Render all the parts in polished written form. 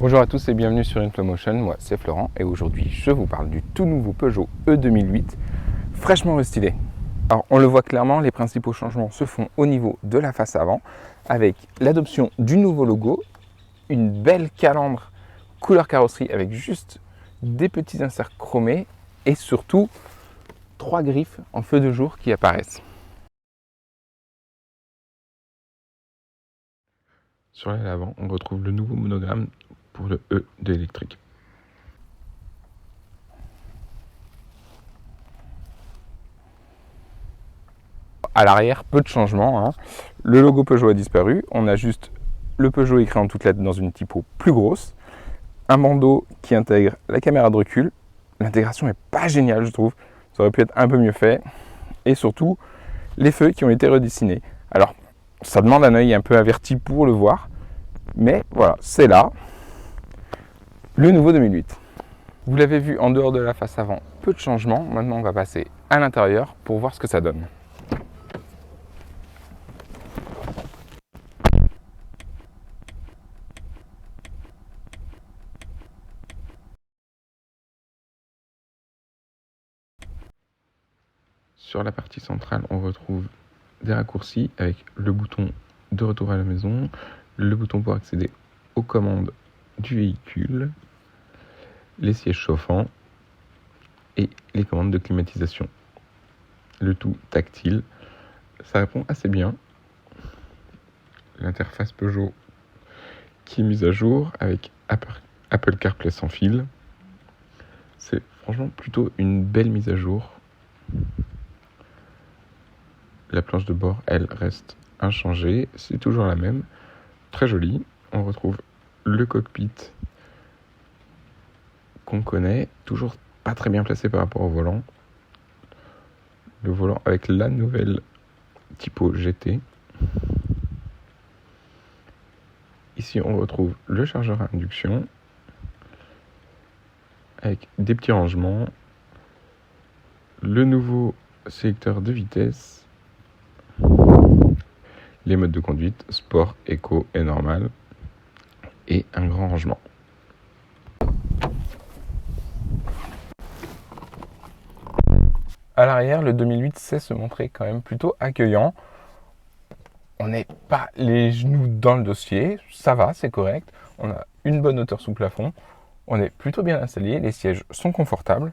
Bonjour à tous et bienvenue sur Inflomotion, moi c'est Florent et aujourd'hui je vous parle du tout nouveau Peugeot E 2008, fraîchement restylé. Alors on le voit clairement, les principaux changements se font au niveau de la face avant avec l'adoption du nouveau logo, une belle calandre couleur carrosserie avec juste des petits inserts chromés et surtout 3 griffes en feu de jour qui apparaissent. Sur l'aile avant, on retrouve le nouveau monogramme pour le E de électrique. À l'arrière, peu de changements, hein. Le logo Peugeot a disparu, on a juste le Peugeot écrit en toutes lettres dans une typo plus grosse, un bandeau qui intègre la caméra de recul. L'intégration n'est pas géniale, je trouve, ça aurait pu être un peu mieux fait, et surtout les feux qui ont été redessinés. Alors ça demande un œil un peu averti pour le voir, mais voilà, c'est là le nouveau 2008. Vous l'avez vu en dehors de la face avant, peu de changements. Maintenant on va passer à l'intérieur pour voir ce que ça donne. Sur la partie centrale, on retrouve des raccourcis avec le bouton de retour à la maison, le bouton pour accéder aux commandes du véhicule, les sièges chauffants et les commandes de climatisation. Le tout tactile, ça répond assez bien. L'interface Peugeot qui est mise à jour avec Apple CarPlay sans fil. C'est franchement plutôt une belle mise à jour. La planche de bord, elle, reste inchangée. C'est toujours la même. Très jolie. On retrouve le cockpit qu'on connaît. Toujours pas très bien placé par rapport au volant. Le volant avec la nouvelle typo GT. Ici, on retrouve le chargeur à induction avec des petits rangements. Le nouveau sélecteur de vitesse. Les modes de conduite, sport, éco et normal, et un grand rangement. À l'arrière, le 2008 sait se montrer quand même plutôt accueillant. On n'est pas les genoux dans le dossier, ça va, c'est correct. On a une bonne hauteur sous plafond, on est plutôt bien installé, les sièges sont confortables.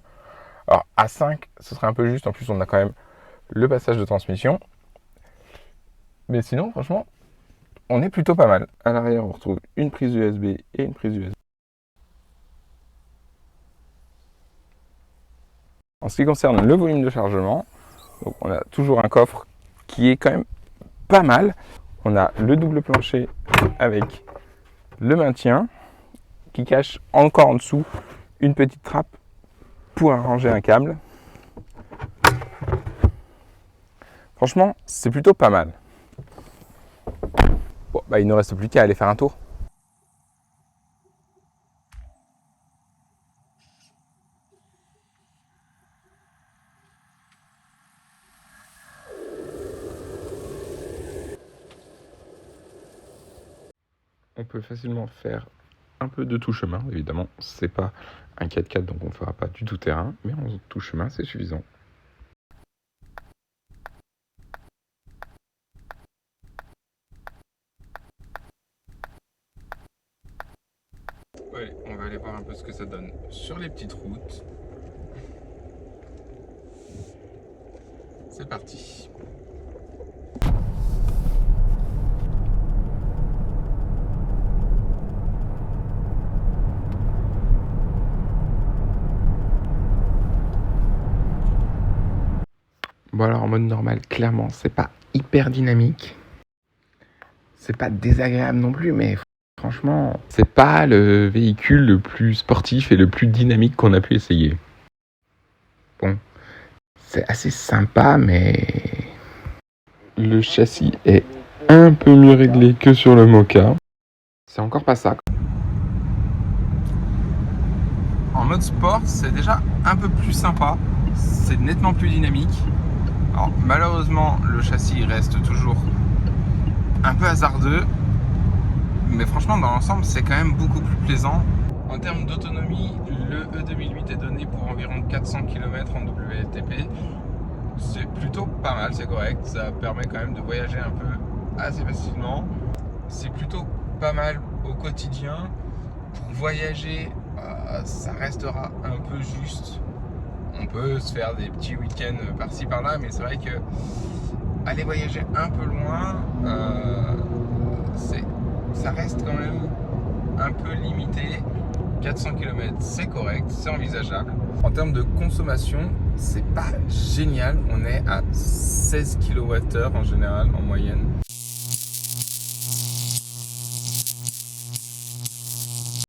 Alors à 5, ce serait un peu juste, en plus on a quand même le passage de transmission. Mais sinon, franchement, on est plutôt pas mal. À l'arrière, on retrouve une prise USB et une prise USB. En ce qui concerne le volume de chargement, donc on a toujours un coffre qui est quand même pas mal. On a le double plancher avec le maintien qui cache encore en dessous une petite trappe pour arranger un câble. Franchement, c'est plutôt pas mal. Bon, il ne reste plus qu'à aller faire un tour. On peut facilement faire un peu de tout chemin, évidemment. C'est pas un 4x4, donc on ne fera pas du tout terrain, mais en tout chemin, c'est suffisant. Ouais, on va aller voir un peu ce que ça donne sur les petites routes. C'est parti. Bon alors en mode normal, clairement, c'est pas hyper dynamique. C'est pas désagréable non plus, mais franchement, c'est pas le véhicule le plus sportif et le plus dynamique qu'on a pu essayer. Bon, c'est assez sympa, mais le châssis est un peu mieux réglé que sur le Moka. C'est encore pas ça. En mode sport, c'est déjà un peu plus sympa. C'est nettement plus dynamique. Alors, malheureusement, le châssis reste toujours un peu hasardeux. Mais franchement, dans l'ensemble, c'est quand même beaucoup plus plaisant. En termes d'autonomie, le E2008 est donné pour environ 400 km en WLTP. C'est plutôt pas mal, c'est correct. Ça permet quand même de voyager un peu assez facilement. C'est plutôt pas mal au quotidien. Pour voyager, ça restera un peu juste. On peut se faire des petits week-ends par-ci par-là, mais c'est vrai que aller voyager un peu loin, ça reste quand même un peu limité. 400 km, c'est correct, c'est envisageable. En termes de consommation, c'est pas génial. On est à 16 kWh en général, en moyenne.